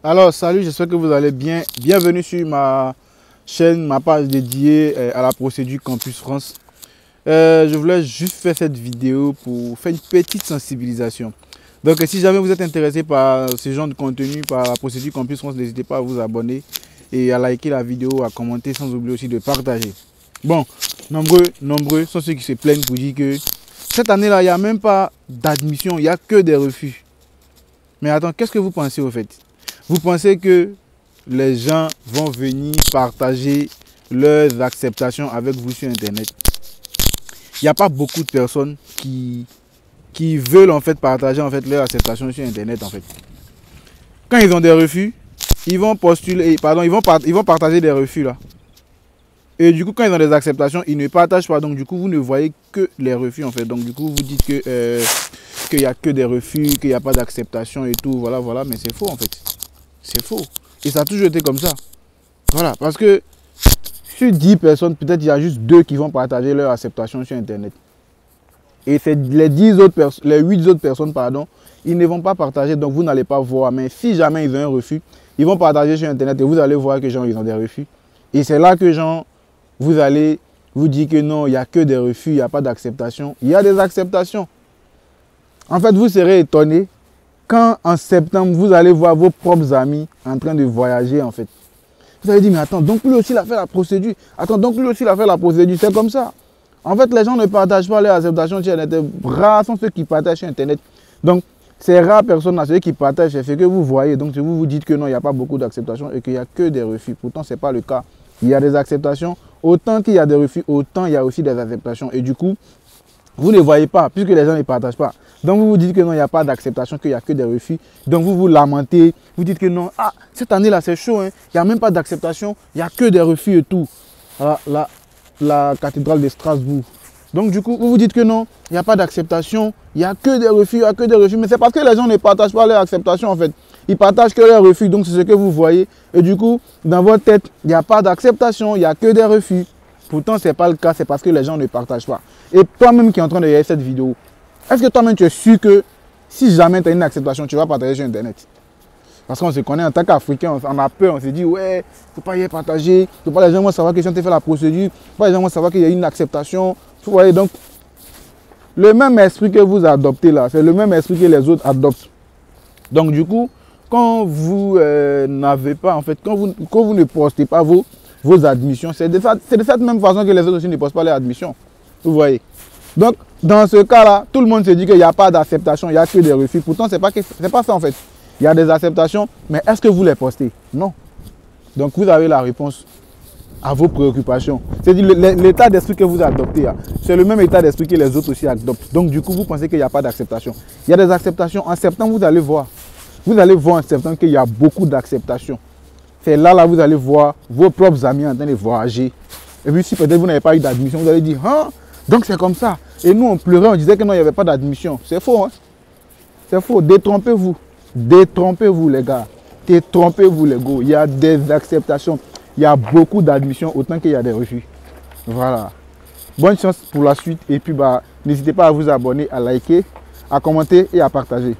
Alors, salut, j'espère que vous allez bien. Bienvenue sur ma chaîne, ma page dédiée à la procédure Campus France. Je voulais juste faire cette vidéo pour faire une petite sensibilisation. Donc, si jamais vous êtes intéressé par ce genre de contenu, par la procédure Campus France, n'hésitez pas à vous abonner et à liker la vidéo, à commenter, sans oublier aussi de partager. Bon, nombreux sont ceux qui se plaignent pour dire que cette année-là, il n'y a même pas d'admission, il n'y a que des refus. Mais attends, qu'est-ce que vous pensez au fait? Vous pensez que les gens vont venir partager leurs acceptations avec vous sur Internet? Il n'y a pas beaucoup de personnes qui veulent en fait partager en fait leurs acceptations sur Internet en fait. Quand ils ont des refus, ils vont postuler, pardon, ils vont partager des refus là. Et du coup, quand ils ont des acceptations, ils ne partagent pas. Donc du coup, vous ne voyez que les refus en fait. Donc du coup, vous dites que qu'il n'y a que des refus, qu'il n'y a pas d'acceptation et tout. Voilà, voilà. Mais c'est faux en fait. C'est faux. Et ça a toujours été comme ça. Voilà. Parce que sur 10 personnes, peut-être il y a juste 2 qui vont partager leur acceptation sur Internet. Et c'est les 8 autres personnes, pardon, ils ne vont pas partager. Donc vous n'allez pas voir. Mais si jamais ils ont un refus, ils vont partager sur Internet et vous allez voir que genre, ils ont des refus. Et c'est là que genre, vous allez vous dire que non, il n'y a que des refus, il n'y a pas d'acceptation. Il y a des acceptations. En fait, vous serez étonné quand en septembre, vous allez voir vos propres amis en train de voyager en fait. Vous allez dire, mais attends, donc lui aussi il a fait la procédure. Attends, donc lui aussi il a fait la procédure. C'est comme ça. En fait, les gens ne partagent pas leur acceptation sur Internet. Rares sont ceux qui partagent sur Internet. Donc, ces rares personnes, ceux qui partagent, c'est ce que vous voyez. Donc, si vous vous dites que non, il n'y a pas beaucoup d'acceptation et qu'il n'y a que des refus. Pourtant, ce n'est pas le cas. Il y a des acceptations. Autant qu'il y a des refus, autant il y a aussi des acceptations. Et du coup, vous ne voyez pas, puisque les gens ne partagent pas. Donc vous vous dites que non, il n'y a pas d'acceptation, qu'il n'y a que des refus. Donc vous vous lamentez, vous dites que non, ah, cette année-là c'est chaud, hein. Il n'y a même pas d'acceptation, il n'y a que des refus et tout. Ah, la cathédrale de Strasbourg. Donc du coup, vous vous dites que non, il n'y a pas d'acceptation, il n'y a que des refus, il n'y a que des refus. Mais c'est parce que les gens ne partagent pas leur acceptation en fait. Ils partagent que leurs refus, donc c'est ce que vous voyez. Et du coup, dans votre tête, il n'y a pas d'acceptation, il n'y a que des refus. Pourtant, ce n'est pas le cas, c'est parce que les gens ne partagent pas. Et toi-même qui es en train de regarder cette vidéo, est-ce que toi-même tu es sûr que si jamais tu as une acceptation, tu vas partager sur Internet? Parce qu'on se connaît en tant qu'Africain, on a peur, on se dit, ouais, il ne faut pas y partager, il ne faut pas les gens vont savoir que si on t'a fait la procédure, il ne faut pas les gens vont savoir qu'il y a une acceptation. Vous voyez, donc, le même esprit que vous adoptez là, c'est le même esprit que les autres adoptent. Donc, du coup, quand vous n'avez pas, en fait, quand vous ne postez pas vos admissions, c'est de cette même façon que les autres aussi ne postent pas leurs admissions. Vous voyez. Donc, dans ce cas-là, tout le monde se dit qu'il n'y a pas d'acceptation, il n'y a que des refus. Pourtant, ce n'est pas ça en fait. Il y a des acceptations, mais est-ce que vous les postez? Non. Donc, vous avez la réponse à vos préoccupations. C'est-à-dire l'état d'esprit que vous adoptez, c'est le même état d'esprit que les autres aussi adoptent. Donc, du coup, vous pensez qu'il n'y a pas d'acceptation. Il y a des acceptations. En septembre, vous allez voir. Vous allez voir en septembre qu'il y a beaucoup d'acceptations. C'est là, vous allez voir vos propres amis en train de voyager. Et puis, si peut-être vous n'avez pas eu d'admission, vous allez dire, hein? Donc, c'est comme ça. Et nous, on pleurait, on disait que non, il n'y avait pas d'admission. C'est faux, hein? C'est faux. Détrompez-vous. Détrompez-vous, les gars. Détrompez-vous, les gars. Il y a des acceptations. Il y a beaucoup d'admissions, autant qu'il y a des refus. Voilà. Bonne chance pour la suite. Et puis, n'hésitez pas à vous abonner, à liker, à commenter et à partager.